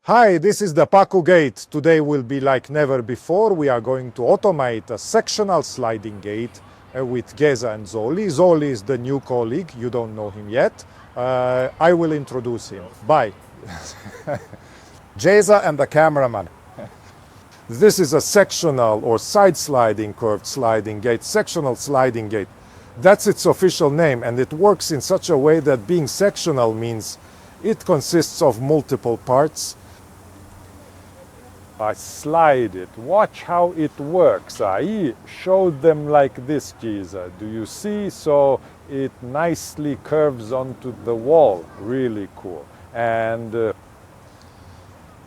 Hi, this is the Pacu gate. Today will be like never before. We are going to automate a sectional sliding gate with Geza and Zoli. Zoli is the new colleague. You don't know him yet. I will introduce him. Bye. Geza and the cameraman. This is a sectional or side sliding curved sliding gate, sectional sliding gate. That's its official name, and it works in such a way that being sectional means it consists of multiple parts. I slide it. Watch how it works. I showed them like this, Geza. Do you see? So it nicely curves onto the wall. Really cool. And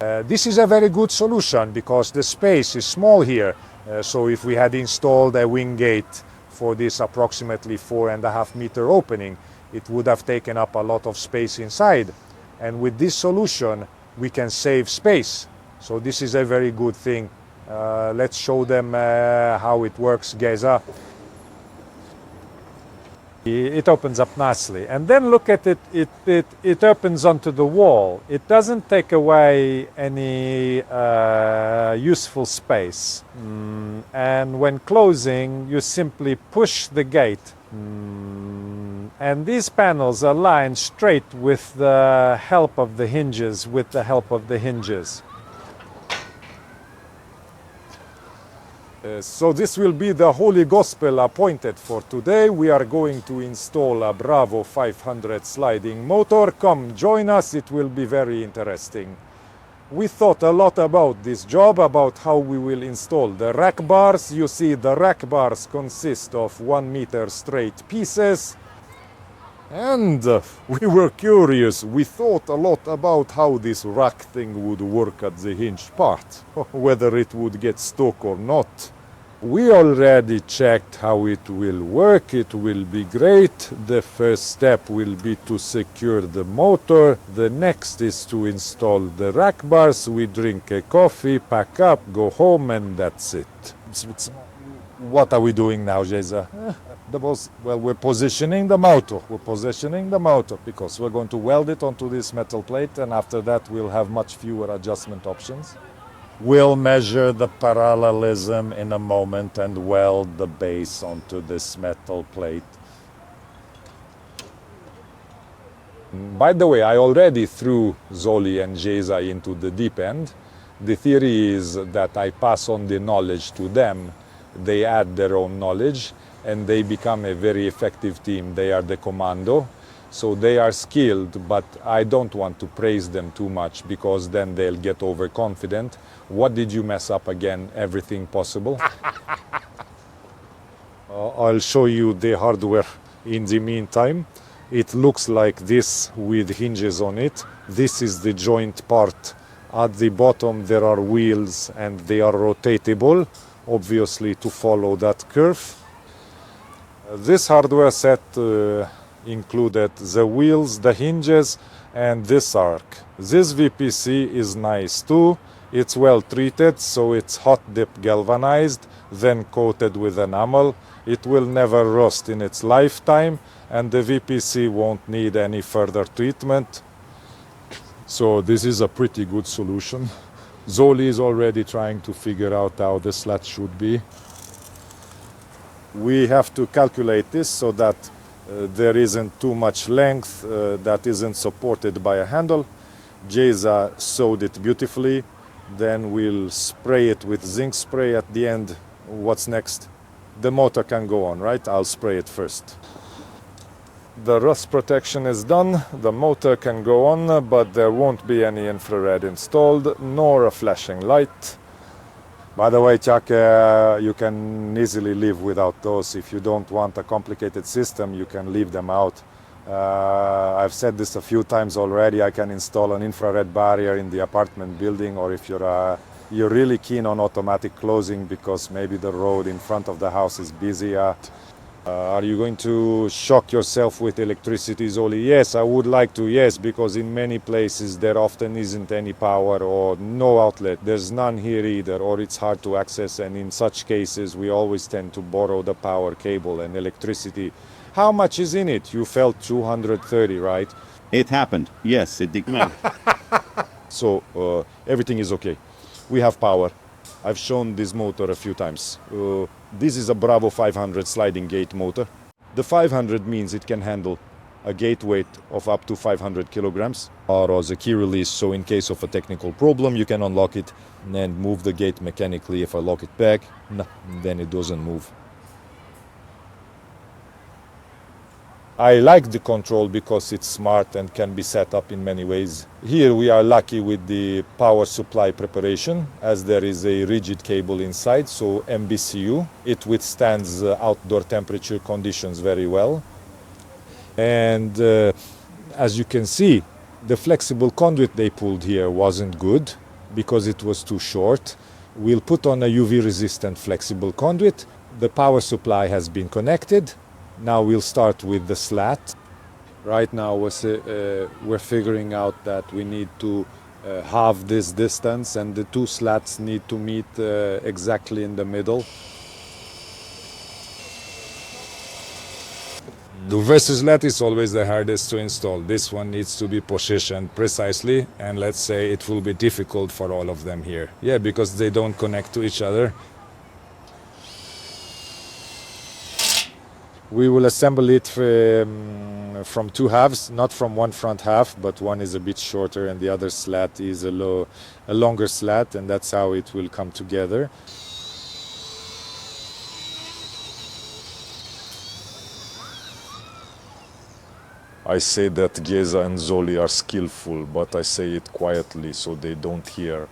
this is a very good solution because the space is small here. So if we had installed a wing gate for this approximately 4.5 meter opening, it would have taken up a lot of space inside. And with this solution, we can save space. So this is a very good thing. Let's show them how it works, Geza. It opens up nicely. And then look at it, it opens onto the wall. It doesn't take away any useful space. And when closing, you simply push the gate. And these panels are lined straight with the help of the hinges, So this will be the Holy Gospel appointed for today. We are going to install a Bravo 500 sliding motor. Come join us, it will be very interesting. We thought a lot about this job, about how we will install the rack bars. You see, the rack bars consist of 1 meter straight pieces. And we were curious. We thought a lot about how this rack thing would work at the hinge part, whether it would get stuck or not. We already checked how it will work. It will be great. The first step will be to secure the motor. The next is to install the rack bars. We drink a coffee, pack up, go home, and that's it. What are we doing now, Geza? Well, we're positioning the motor. We're positioning the motor because we're going to weld it onto this metal plate, and after that we'll have much fewer adjustment options. We'll measure the parallelism in a moment and weld the base onto this metal plate. By the way, I already threw Zoli and Geza into the deep end. The theory is that I pass on the knowledge to them. They add their own knowledge and they become a very effective team. They are the commando, so they are skilled, but I don't want to praise them too much because then they'll get overconfident. What did you mess up again? Everything possible? I'll show you the hardware in the meantime. It looks like this with hinges on it. This is the joint part. At the bottom there are wheels and they are rotatable, obviously to follow that curve. This hardware set included the wheels, the hinges, and this arc. This VPC is nice too. It's well treated, so it's hot dip galvanized, then coated with enamel. It will never rust in its lifetime, and the VPC won't need any further treatment. So this is a pretty good solution. Zoli is already trying to figure out how the slat should be. We have to calculate this so that there isn't too much length that isn't supported by a handle. Geza sewed it beautifully. Then we'll spray it with zinc spray at the end. What's next? The motor can go on, right? I'll spray it first. The rust protection is done. The motor can go on, but there won't be any infrared installed, nor a flashing light. By the way, Chuck, you can easily live without those. If you don't want a complicated system, you can leave them out. I've said this a few times already. I can install an infrared barrier in the apartment building, or if you're really keen on automatic closing because maybe the road in front of the house is busy. Are you going to shock yourself with electricity, Zoli? Yes, I would like to, yes, because in many places there often isn't any power or no outlet. There's none here either, or it's hard to access, and in such cases we always tend to borrow the power cable and electricity. How much is in it? You felt 230, right? It happened. Yes, it did. So everything is okay. We have power. I've shown this motor a few times. This is a Bravo 500 sliding gate motor. The 500 means it can handle a gate weight of up to 500 kilograms. Or as a key release, so in case of a technical problem, you can unlock it and move the gate mechanically. If I lock it back, then it doesn't move. I like the control because it's smart and can be set up in many ways. Here we are lucky with the power supply preparation, as there is a rigid cable inside, so MBCU. It withstands outdoor temperature conditions very well. And as you can see, the flexible conduit they pulled here wasn't good because it was too short. We'll put on a UV resistant flexible conduit. The power supply has been connected. Now we'll start with the slat. Right now we're figuring out that we need to halve this distance, and the two slats need to meet exactly in the middle. The versus slat is always the hardest to install. This one needs to be positioned precisely, and let's say it will be difficult for all of them here. Yeah, because they don't connect to each other. We will assemble it from two halves, not from one front half, but one is a bit shorter and the other slat is a longer slat, and that's how it will come together. I say that Geza and Zoli are skillful, but I say it quietly so they don't hear.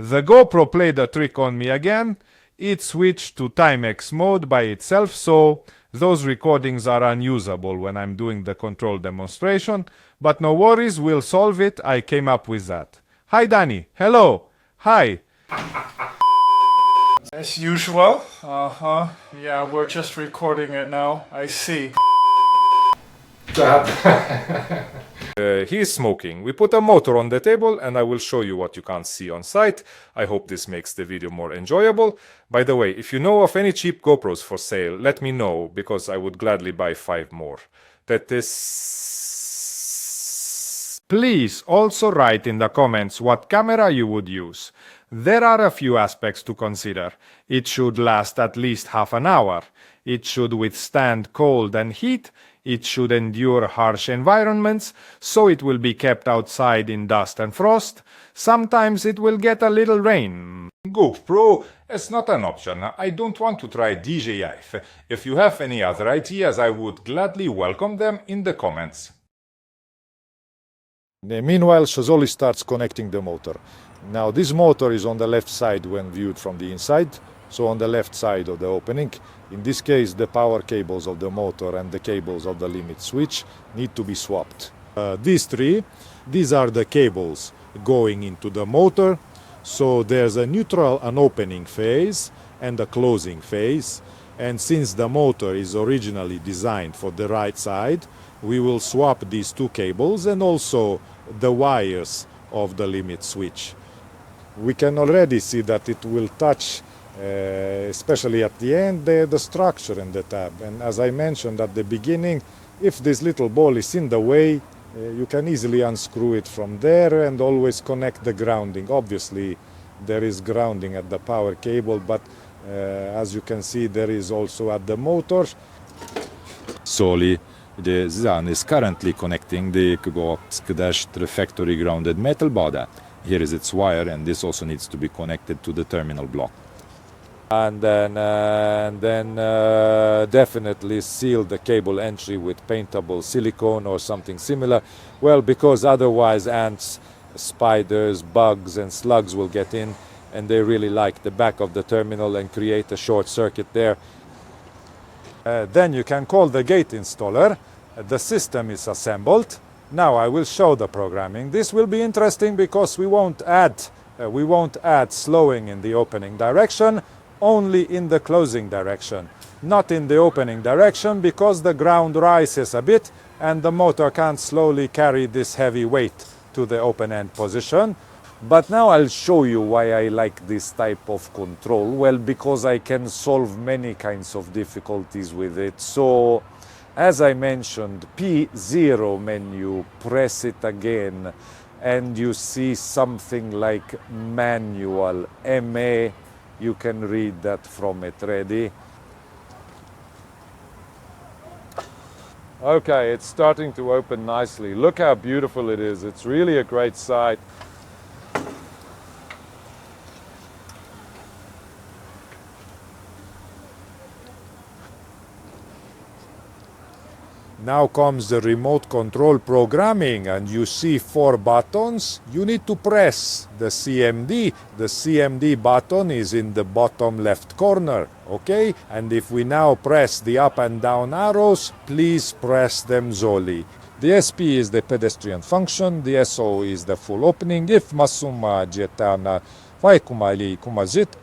The GoPro played a trick on me again. It switched to Timex mode by itself, so those recordings are unusable when I'm doing the control demonstration. But no worries, we'll solve it. I came up with that. Hi Danny. Hello. Hi. As usual. Yeah, we're just recording it now. I see. He's smoking. We put a motor on the table and I will show you what you can't see on site. I hope this makes the video more enjoyable. By the way, if you know of any cheap GoPros for sale, let me know, because I would gladly buy 5 more. That is... Please also write in the comments what camera you would use. There are a few aspects to consider. It should last at least half an hour. It should withstand cold and heat. It should endure harsh environments, so it will be kept outside in dust and frost. Sometimes it will get a little rain. GoPro is not an option. I don't want to try DJI. If you have any other ideas, I would gladly welcome them in the comments. Meanwhile, Shazoli starts connecting the motor. Now this motor is on the left side when viewed from the inside, so on the left side of the opening. In this case, the power cables of the motor and the cables of the limit switch need to be swapped. These are the cables going into the motor. So there's a neutral and opening phase and a closing phase. And since the motor is originally designed for the right side, we will swap these two cables and also the wires of the limit switch. We can already see that it will touch, especially at the end, the structure and the tab. And as I mentioned at the beginning, if this little ball is in the way, you can easily unscrew it from there and always connect the grounding. Obviously, there is grounding at the power cable, but as you can see, there is also at the motor. Soli, the Zan is currently connecting the Kgox to the factory grounded metal body. Here is its wire, and this also needs to be connected to the terminal block. And then definitely seal the cable entry with paintable silicone or something similar. Well, because otherwise ants, spiders, bugs and slugs will get in, and they really like the back of the terminal and create a short circuit there. Then you can call the gate installer. The system is assembled. Now I will show the programming. This will be interesting because we won't add We won't add slowing in the opening direction, only in the closing direction. Not in the opening direction because the ground rises a bit and the motor can't slowly carry this heavy weight to the open end position. But now I'll show you why I like this type of control. Well, because I can solve many kinds of difficulties with it. So, as I mentioned, P0 menu, press it again, and you see something like manual, MA. You can read that from it. Ready? Okay, it's starting to open nicely. Look how beautiful it is. It's really a great sight. Now comes the remote control programming, and you see 4 buttons. You need to press the CMD. The CMD button is in the bottom left corner, okay? And if we now press the up and down arrows, please press them solely. The SP is the pedestrian function, the SO is the full opening. If masuma jetana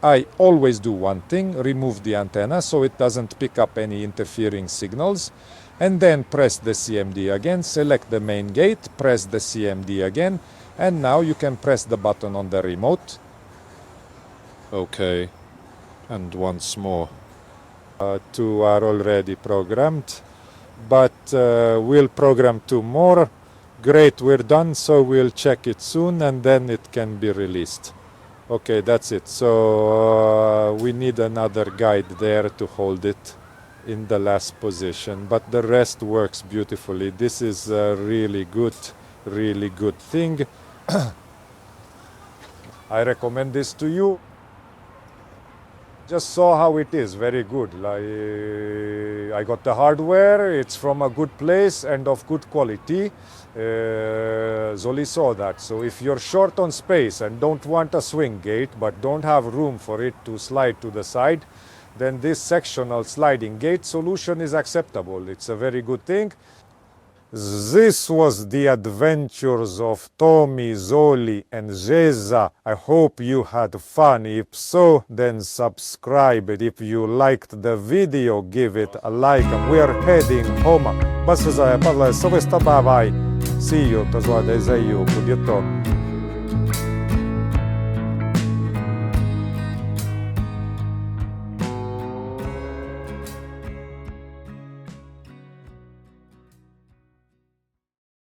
I always do one thing, remove the antenna so it doesn't pick up any interfering signals. And then press the CMD again, select the main gate, press the CMD again, and now you can press the button on the remote. Okay, and once more. 2 are already programmed, but we'll program 2 more. Great, we're done, so we'll check it soon and then it can be released. Okay, that's it. So we need another guide there to hold it in the last position, but the rest works beautifully. This is a really good thing. I recommend this to you. Just saw how it is, very good. I got the hardware, it's from a good place and of good quality. Zoli saw that. So if you're short on space and don't want a swing gate but don't have room for it to slide to the side, then this sectional sliding gate solution is acceptable. It's a very good thing. This was the adventures of Tommy, Zoli and Zeza. I hope you had fun. If so, then subscribe. If you liked the video, give it a like. We're heading home. See you.